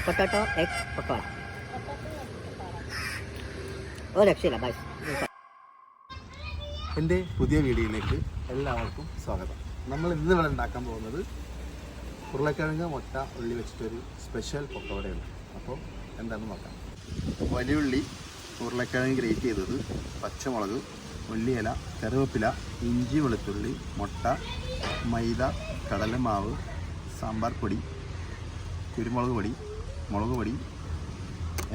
Potato egg pakoda. ഒരു രക്ഷയില്ല. By. എൻ്റെ പുതിയ വീഡിയോയിലേക്ക് എല്ലാവർക്കും സ്വാഗതം. നമ്മൾ ഇന്ന് ഇവിടെ ഉണ്ടാക്കാൻ പോകുന്നത് ഉരുളക്കിഴങ്ങ്, മുട്ട, ഉള്ളി വെച്ചിട്ടൊരു സ്പെഷ്യൽ പക്കോടയാണ്. അപ്പോൾ എന്താണെന്ന് നോക്കാം. വലിയ ഉള്ളി, ഉരുളക്കിഴങ്ങ് ഗ്രേറ്റ് ചെയ്തത്, പച്ചമുളക്, ഉള്ളിയില, കറിവേപ്പില, ഇഞ്ചി, വെളുത്തുള്ളി, മുട്ട, മൈദ, കടലമാവ്, സാമ്പാർ പൊടി, കുരുമുളക് പൊടി, മുളക് പൊടി,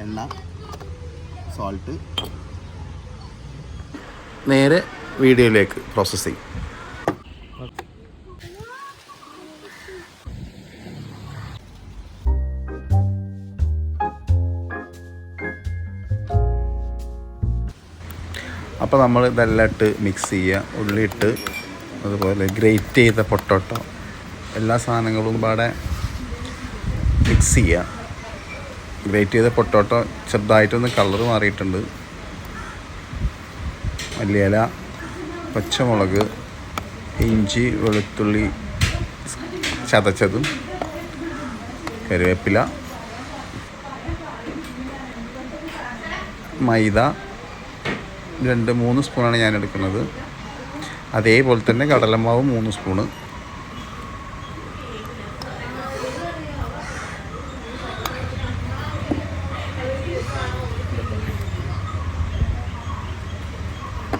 എണ്ണ, സോൾട്ട്. നേരെ വീഡിയോയിലേക്ക് പ്രോസസ്സിങ്. അപ്പോൾ നമ്മൾ ഇതെല്ലാം ഇട്ട് മിക്സ് ചെയ്യുക. ഉള്ളിയിട്ട് അതുപോലെ ഗ്രേറ്റ് ചെയ്ത പൊട്ടോട്ടോ എല്ലാ സാധനങ്ങളും പാടെ മിക്സ് ചെയ്യുക. ഗ്രേറ്റ് ചെയ്ത പൊട്ടോട്ടോ ചെറുതായിട്ടൊന്ന് കളറ് മാറിയിട്ടുണ്ട്. മല്ലിയില, പച്ചമുളക്, ഇഞ്ചി, വെളുത്തുള്ളി ചതച്ചതും, കറിവേപ്പില, മൈദ 2-3 സ്പൂണാണ് ഞാൻ എടുക്കുന്നത്. അതേപോലെ തന്നെ കടലമാവ് 3 സ്പൂണ്.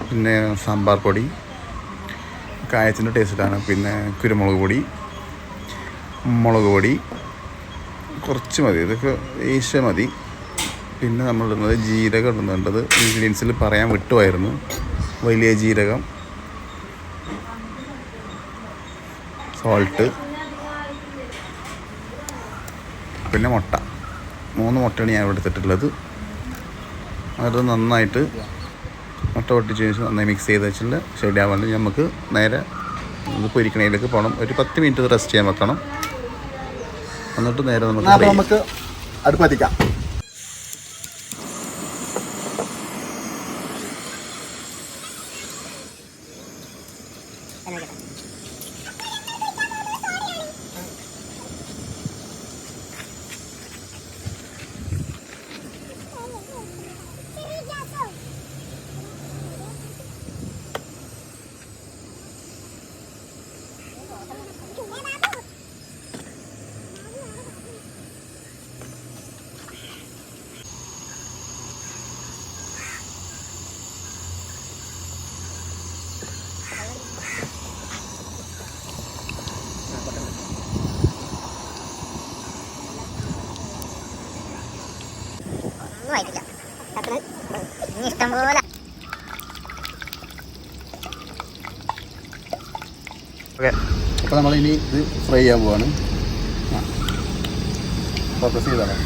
പിന്നെ സാമ്പാർ പൊടി, കായത്തിൻ്റെ ടേസ്റ്റിലാണ്. പിന്നെ കുരുമുളക് പൊടി, മുളക് പൊടി കുറച്ച് മതി, ഇതൊക്കെ ഏഷ്യ മതി. പിന്നെ നമ്മളിടുന്നത് ജീരകം ഇടുന്നുണ്ടത് ഇൻഗ്രീഡിയൻസിൽ പറയാൻ വിട്ടുമായിരുന്നു. വലിയ ജീരകം, സോൾട്ട്, പിന്നെ മുട്ട. 3 മുട്ടയാണ് ഞാൻ എടുത്തിട്ടുള്ളത്. അത് നന്നായിട്ട് മുട്ട പൊട്ടിച്ച് ശേഷം നന്നായി മിക്സ് ചെയ്ത് വെച്ചിട്ട് ശരിയാവാണ്ട് നമുക്ക് നേരെ ഇത് പൊരിക്കണയിലേക്ക് പോകണം. ഒരു 10 മിനിറ്റ് റെസ്റ്റ് ചെയ്യാൻ വെക്കണം. എന്നിട്ട് നേരെ നമുക്ക് അടുപ്പത്തിക്കാം. ആയിട്ടില്ല. ഇനി ഇഷ്ടം പോലെ. ഓക്കെ, അപ്പോൾ നമ്മളിനി ഇത് ഫ്രൈ ചെയ്യാൻ പോവാണ്. ഫോക്കസ് ചെയ്താണ്.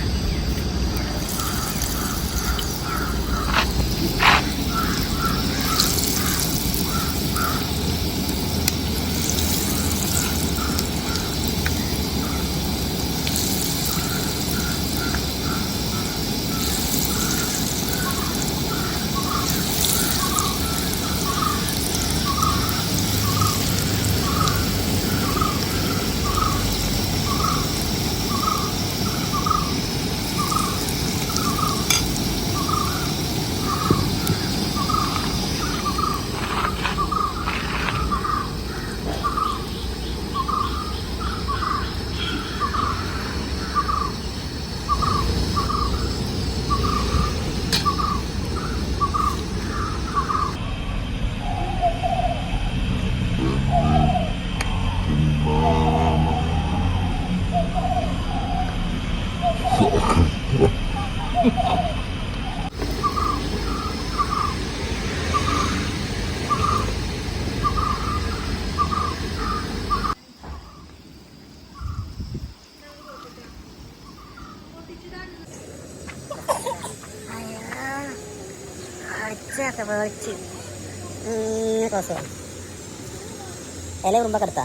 ഇല ഉറുമ്പ കടത്താ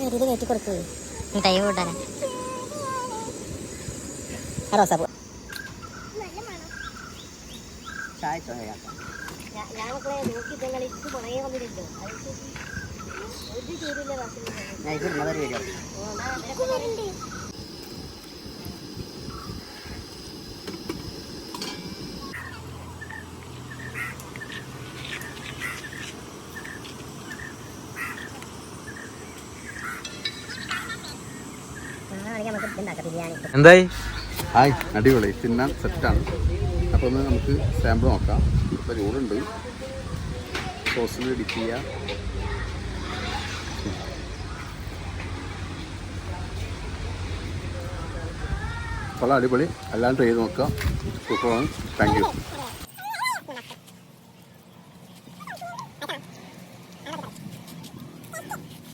ഇത് കയറ്റി കൊടുക്ക് തൈ കൂട്ടാനെ. റോസാപ്പൂ അങ്ങനെയാണെങ്കിൽ നമുക്ക് ഉണ്ടാക്കാം ബിരിയാണി. എന്തായി? ഹായ്, അടിപൊളി, തിന്നാൻ സെറ്റാണ്. അപ്പോൾ ഒന്ന് നമുക്ക് സാമ്പിൾ നോക്കാം. ഇപ്പോൾ ചൂടുണ്ട്, സോസിൽ ഡിപ്പ് ചെയ്യുക. വളരെ അടിപൊളി, എല്ലാം ട്രൈ ചെയ്ത് നോക്കുക. സൂപ്പറാണ്. Thank you.